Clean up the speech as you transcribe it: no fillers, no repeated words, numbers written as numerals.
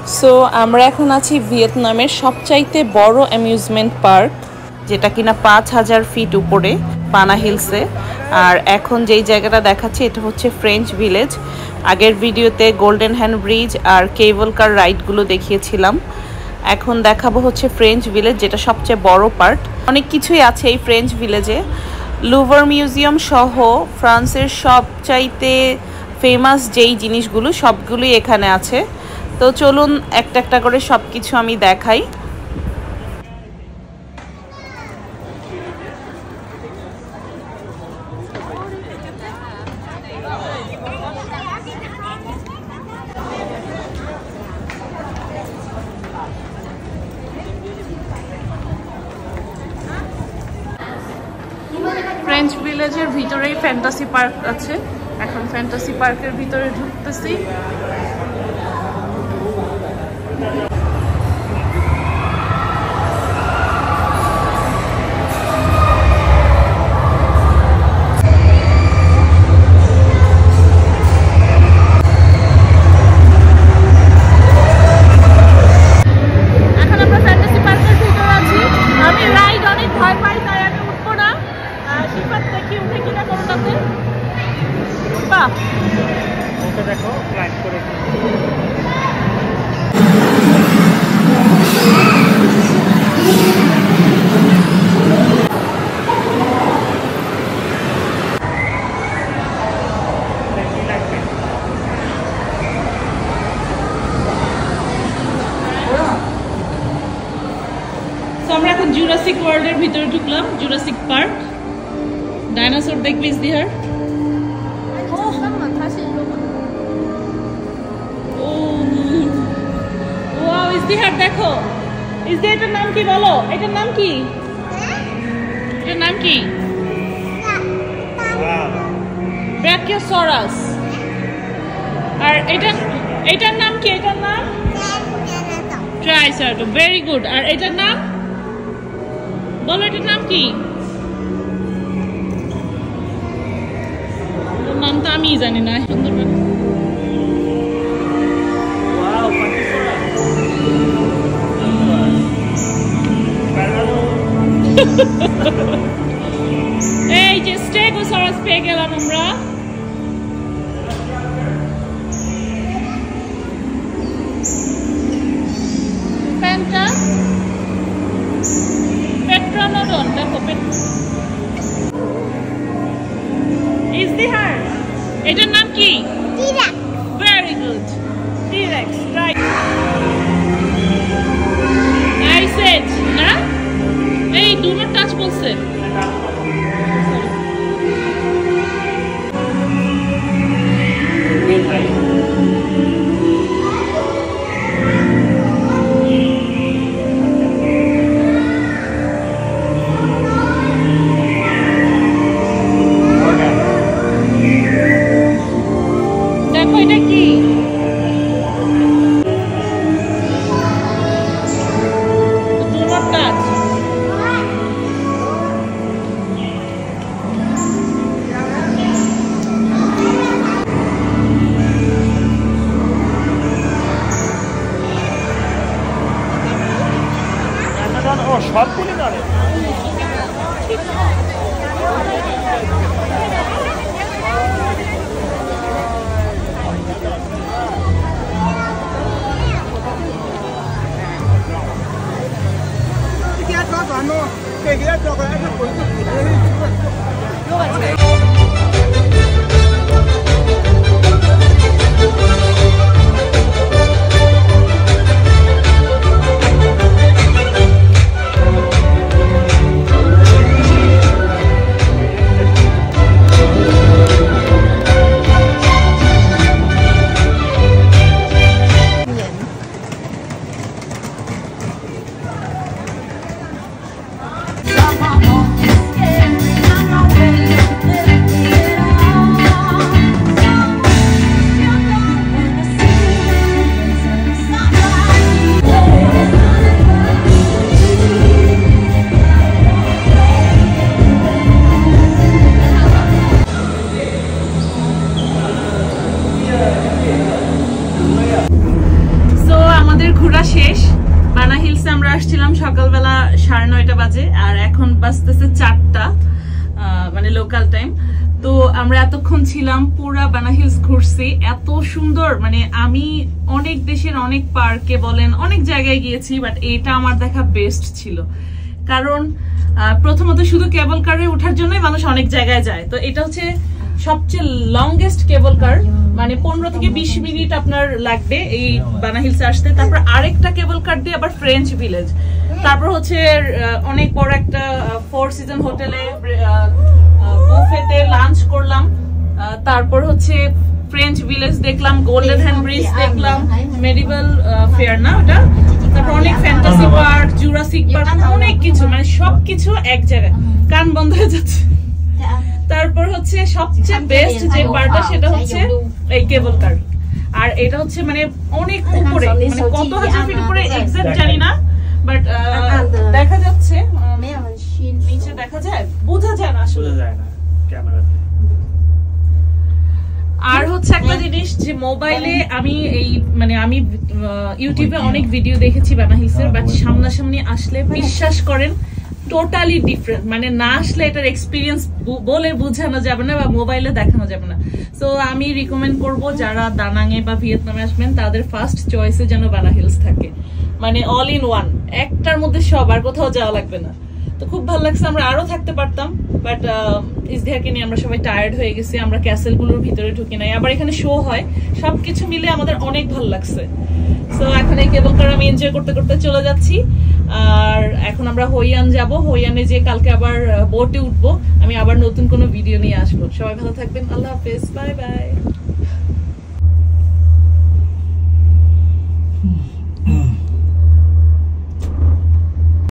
So আমরা এখন আছি ভিয়েতনামের সবচাইতে বড় অ্যামিউজমেন্ট পার্ক, যেটা কিনা 5000 ফিট উপরে পানা হিলসে। আর এখন যেই জায়গাটা দেখাচ্ছি এটা হচ্ছে ফ্রেঞ্চ ভিলেজ। আগের ভিডিওতে গোল্ডেন হ্যান্ড ব্রিজ আর কেবল কার রাইডগুলো দেখিয়েছিলাম। এখন দেখাবো হচ্ছে ফ্রেঞ্চ ভিলেজ, যেটা সবচেয়ে বড় পার্ট। অনেক কিছুই আছে এই ফ্রেঞ্চ ভিলেজে। লুভার মিউজিয়াম সহ ফ্রান্সের সবচাইতে ফেমাস যেই জিনিসগুলো সবগুলোই এখানে আছে। তো চলুন একটা একটা করে সব কিছু আমি দেখাই। ফ্রেঞ্চ ভিলেজের ভিতরেই ফ্যান্টাসি পার্ক আছে। এখন ফ্যান্টাসি পার্কের ভিতরে ঢুকতেছি। আমরা এখন জুরাসিক ওয়ার্ল্ডের ভিতরে ঢুকলাম, জুরাসিক পার্ক। ডাইনোসর দেখবি ইজদিহার? ওয়াও ইজদিহার দেখো। ইজদিহার এটার নাম কি বলো? এটার নাম কি? এটার নাম কি? ব্রাকিওসরাস। আর এটার নাম কি? এটার নাম ট্রাইসারটোপ। Very good. আর এটার নাম বলো, এটার নাম কি? নাম তো আমি জানি না। সুন্দর এই যে স্টেগোসরাস পেয়ে গেলাম আমরা। প্যান্টা পেট্রোনোডন দেখো। ইজদিহার এটার নাম কি? T rex. Very good, T rex right. Ice age না, এই ডু নট টাচ বলছে। দেখো এটা কি? Do not touch. সবগুলি নড়ে। ঘোরা শেষ। বানা হিলসে আমরা আসছিলাম সকালবেলা 9:30 বাজে, আর এখন বাজতেছে 4টা, মানে লোকাল টাইম। তো আমরা এতক্ষণ ছিলাম, পুরা বানা হিলস ঘুরছি, এত সুন্দর। মানে আমি অনেক দেশের অনেক পার্কে বলেন অনেক জায়গায় গিয়েছি, বাট এটা আমার দেখা বেস্ট ছিল। কারণ প্রথমত শুধু কেবল কারে ওঠার জন্যই মানুষ অনেক জায়গায় যায়। তো এটা হচ্ছে সবচেয়ে লংগেস্ট কেবল কার, মানে 15 থেকে 20 মিনিট আপনার লাগবে এই বানা হিলসে আসতে। তারপর আরেকটা কেবল কার দিয়ে আবার ফ্রেঞ্চ ভিলেজ, তারপর হচ্ছে অনেক বড় একটা 4 সিজন হোটেলে বুফেতে লাঞ্চ করলাম। তারপর হচ্ছে ফ্রেঞ্চ ভিলেজ দেখলাম, গোল্ডেন হ্যান্ড ব্রিজ দেখলাম, মেডিভেল ফেয়ার না ওটা, তারপর অনেক ফ্যান্টাসি পার্ক, জুরাসিক পার্ক, অনেক কিছু, মানে সবকিছু এক জায়গায়, কান বন্ধ হয়ে যাচ্ছে। তারপর হচ্ছে সবচেয়ে বেস্ট যে পার্টটা সেটা হচ্ছে এই কেবল কার। আর এটা হচ্ছে মানে অনেক উপরে, মানে কত হাজার ফিট উপরে এক্সাক্ট জানি না, বাট দেখা যাচ্ছে নিচে, দেখা যায়, বোঝা যায় না আসলে, বোঝা যায় না ক্যামেরাতে। আর হচ্ছে একটা জিনিস যে মোবাইলে আমি আমি ইউটিউবে অনেক ভিডিও দেখেছি বানা হিলসের, বাট সামনাসামনি আসলে বিশ্বাস করেন টোটালি ডিফারেন্ট। মানে না আসলে এটার এক্সপিরিয়েন্স বলে বোঝানো যাবে না বা মোবাইলে দেখানো যাবে না। সো আমি রিকমেন্ড করব যারা দানাঙে বা ভিয়েতনামে আসবেন তাদের ফার্স্ট চয়েসে যেন বানা হিলস থাকে, মানে অল ইন ওয়ান, একটার মধ্যে সব, আর কোথাও যাওয়া লাগবে না। তো খুব ভালো লাগছে, আমরা আরো থাকতে পারতাম, বাট ইজদিহাকে নিয়ে আমরা সবাই টায়ার্ড হয়ে গেছি, আমরা ক্যাসেল গুলোর ভিতরে ঢুকি নাই, আবার এখানে শো হয়, সবকিছু মিলে আমাদের অনেক ভালো লাগছে। সো এখন এই কেবল কার আমি এনজয় করতে করতে চলে যাচ্ছি। আর এখন আমরা হইয়ান যাব, হইয়ানে যে কালকে আবার বোটে উঠবো, আমি আবার নতুন কোনো ভিডিও নিয়ে আসবো। সবাই ভালো থাকবেন, আল্লাহ হাফেজ, বাই বাই।